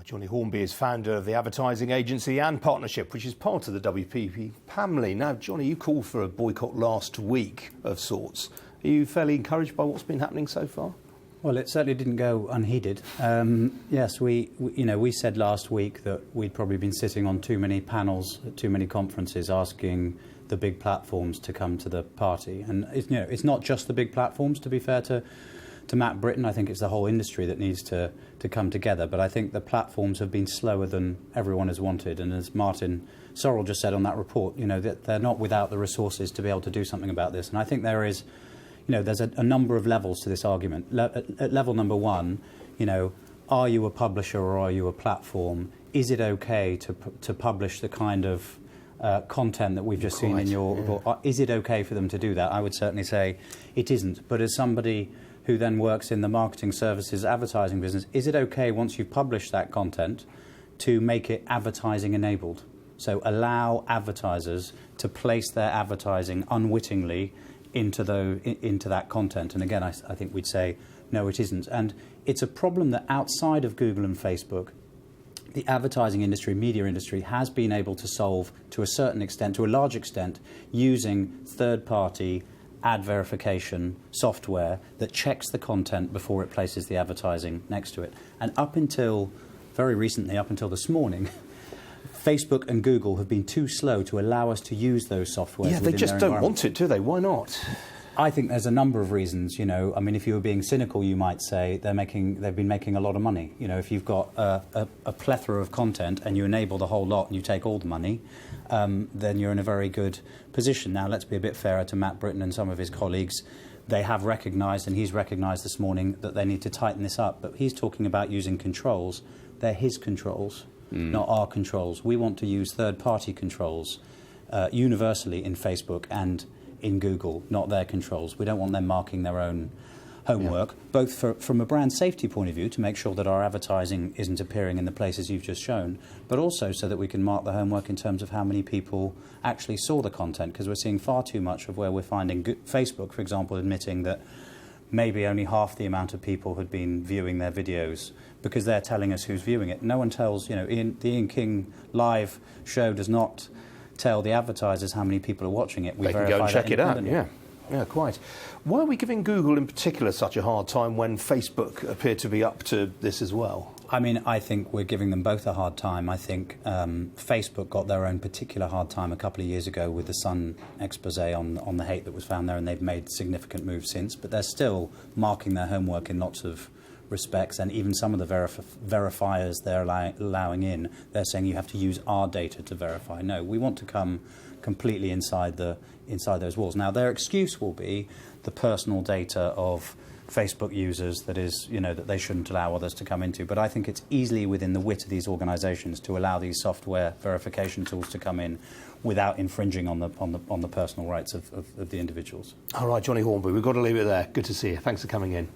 Johnny Hornby is founder of the advertising agency and partnership, which is part of the WPP family. Now, Johnny, you called for a boycott last week of sorts. Are you fairly encouraged by what's been happening so far? Well, it certainly didn't go unheeded. Yes, we said last week that we'd probably been sitting on too many panels, at too many conferences, asking the big platforms to come to the party. And it's not just the big platforms, to be fair to Matt Britton. I think it's the whole industry that needs to come together. But I think the platforms have been slower than everyone has wanted. And as Martin Sorrell just said on that report, that they're not without the resources to be able to do something about this. And I think there is, there's a number of levels to this argument. At level number one, are you a publisher or are you a platform? Is it okay to publish the kind of content that we've just seen in your report? Is it okay for them to do that? I would certainly say it isn't. But as somebody who then works in the marketing services advertising business, is it okay once you've published that content to make it advertising enabled? So allow advertisers to place their advertising unwittingly into that content. And again, I think we'd say, no, it isn't. And it's a problem that outside of Google and Facebook, the advertising industry, media industry, has been able to solve to a certain extent, to a large extent, using third-party ad verification software that checks the content before it places the advertising next to it. And up until very recently, up until this morning, Facebook and Google have been too slow to allow us to use those softwares. Yeah, they just don't want it, do they? Why not? I think there's a number of reasons. If you were being cynical, you might say they've been making a lot of money. If you've got a plethora of content and you enable the whole lot and you take all the money, then you're in a very good position. Now, let's be a bit fairer to Matt Britton and some of his colleagues. They have recognised, and he's recognised this morning, that they need to tighten this up. But he's talking about using controls. They're his controls, not our controls. We want to use third-party controls universally in Facebook and in Google, not their controls. We don't want them marking their own homework, both from a brand safety point of view, to make sure that our advertising isn't appearing in the places you've just shown, but also so that we can mark the homework in terms of how many people actually saw the content, because we're seeing far too much of where we're finding Facebook, for example, admitting that maybe only half the amount of people had been viewing their videos because they're telling us who's viewing it. No one tells, the Ian King live show does not tell the advertisers how many people are watching it. They can go and check it out, yeah, quite. Why are we giving Google in particular such a hard time when Facebook appear to be up to this as well? I think we're giving them both a hard time. I think Facebook got their own particular hard time a couple of years ago with the Sun expose on the hate that was found there, and they've made significant moves since. But they're still marking their homework in lots of respects, and even some of the verifiers they're allowing in, they're saying you have to use our data to verify. No, we want to come completely inside those walls. Now, their excuse will be the personal data of Facebook users that they shouldn't allow others to come into. But I think it's easily within the wit of these organisations to allow these software verification tools to come in without infringing on the personal rights of the individuals. All right, Johnny Hornby, we've got to leave it there. Good to see you. Thanks for coming in.